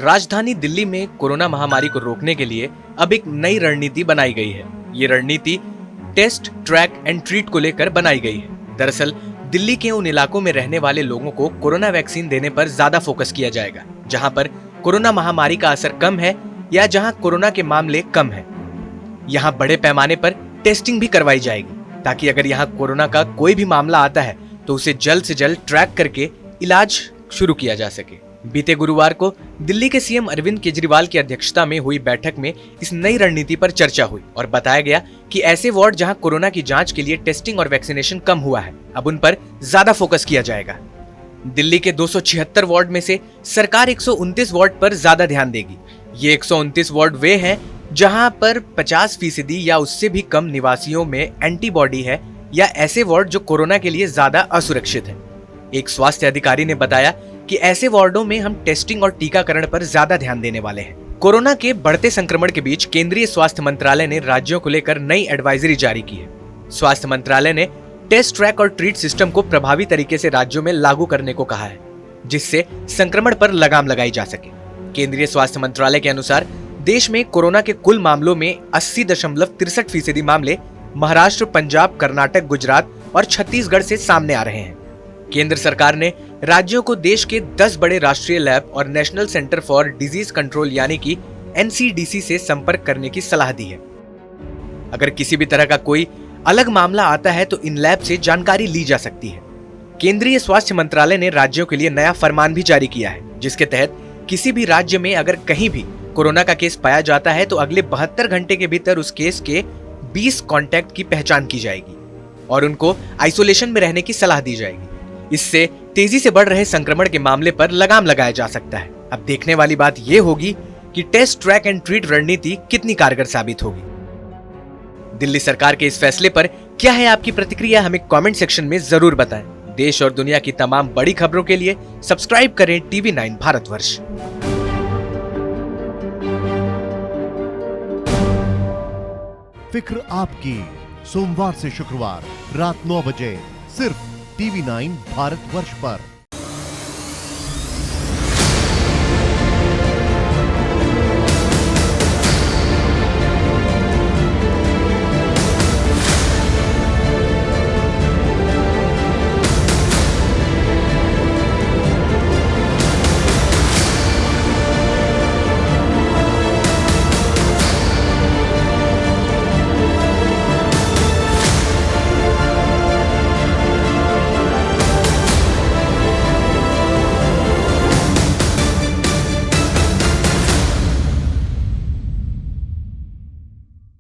राजधानी दिल्ली में कोरोना महामारी को रोकने के लिए अब एक नई रणनीति बनाई गई है। ये रणनीति टेस्ट, ट्रैक एंड ट्रीट को लेकर बनाई गई है। दरअसल दिल्ली के उन इलाकों में रहने वाले लोगों को कोरोना वैक्सीन देने पर ज्यादा फोकस किया जाएगा, जहां पर कोरोना महामारी का असर कम है या जहां कोरोना के मामले कम हैं। यहाँ बड़े पैमाने पर टेस्टिंग भी करवाई जाएगी, ताकि अगर यहाँ कोरोना का कोई भी मामला आता है तो उसे जल्द से जल्द ट्रैक करके इलाज शुरू किया जा सके। बीते गुरुवार को दिल्ली के सीएम अरविंद केजरीवाल की अध्यक्षता में हुई बैठक में इस नई रणनीति पर चर्चा हुई और बताया गया कि ऐसे वार्ड जहां कोरोना की जांच के लिए टेस्टिंग और वैक्सीनेशन कम हुआ है, अब उन पर ज्यादा फोकस किया जाएगा। दिल्ली के 276 वार्ड में से सरकार 129 वार्ड पर ज्यादा ध्यान देगी। ये 129 वार्ड वे हैं जहां पर 50% या उससे भी कम निवासियों में एंटीबॉडी है, या ऐसे वार्ड जो कोरोना के लिए ज्यादा असुरक्षित है। एक स्वास्थ्य अधिकारी ने बताया कि ऐसे वार्डों में हम टेस्टिंग और टीकाकरण पर ज्यादा ध्यान देने वाले हैं। कोरोना के बढ़ते संक्रमण के बीच केंद्रीय स्वास्थ्य मंत्रालय ने राज्यों को लेकर नई एडवाइजरी जारी की है। स्वास्थ्य मंत्रालय ने टेस्ट, ट्रैक और ट्रीट सिस्टम को प्रभावी तरीके से राज्यों में लागू करने को कहा है, जिससे संक्रमण पर लगाम लगाई जा सके। केंद्रीय स्वास्थ्य मंत्रालय के अनुसार देश में कोरोना के कुल मामलों में 80.63% मामले महाराष्ट्र, पंजाब, कर्नाटक, गुजरात और छत्तीसगढ़ से सामने आ रहे हैं। केंद्र सरकार ने राज्यों को देश के 10 बड़े राष्ट्रीय लैब और national centre for disease control यानी कि एनसीडीसी से संपर्क करने की सलाह दी है। अगर किसी भी तरह का कोई अलग मामला आता है तो इन लैब से जानकारी ली जा सकती है। केंद्रीय स्वास्थ्य मंत्रालय ने राज्यों के लिए नया फरमान भी जारी किया है, जिसके तहत किसी भी राज्य में अगर कहीं भी कोरोना का केस पाया जाता है तो अगले 72 घंटे के भीतर उस केस के 20 कॉन्टैक्ट की पहचान की जाएगी और उनको आइसोलेशन में रहने की सलाह दी जाएगी। इससे तेजी से बढ़ रहे संक्रमण के मामले पर लगाम लगाया जा सकता है। अब देखने वाली बात यह होगी कि टेस्ट, ट्रैक एंड ट्रीट रणनीति कितनी कारगर साबित होगी। दिल्ली सरकार के इस फैसले पर क्या है आपकी प्रतिक्रिया, हमें कमेंट सेक्शन में जरूर बताएं। देश और दुनिया की तमाम बड़ी खबरों के लिए सब्सक्राइब करें TV9 भारतवर्ष। फिक्र आपकी, सोमवार से शुक्रवार रात 9 बजे सिर्फ TV9 भारतवर्ष पर।